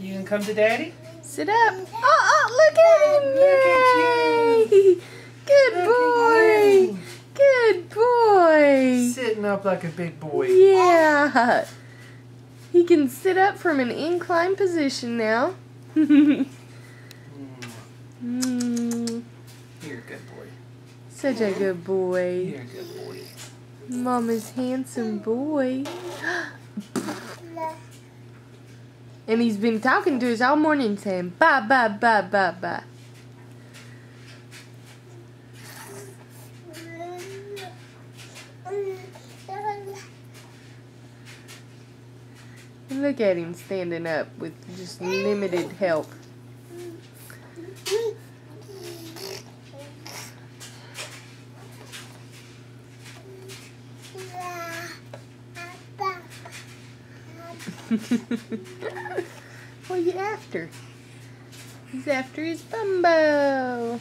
You gonna come to Daddy? Sit up. Oh, look at him. Yay. Good boy. Good boy. Sitting up like a big boy. Yeah. He can sit up from an inclined position now. Mm. Mm. You're a good boy. Such a good boy. You're a good boy. Mama's handsome boy. And he's been talking to us all morning saying, bye, bye, bye, bye, bye. And look at him standing up with just limited help. What are you after? He's after his Bumbo.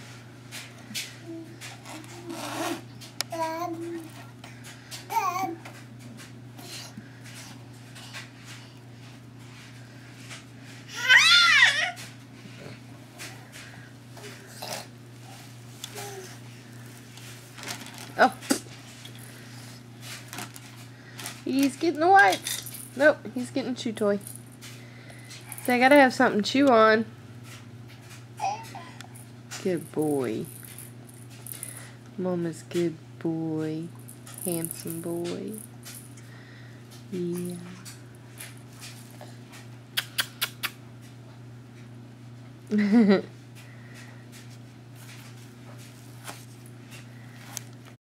Oh. He's getting the wipes. Nope, he's getting chew toy. So I gotta have something to chew on. Good boy. Mama's good boy. Handsome boy. Yeah.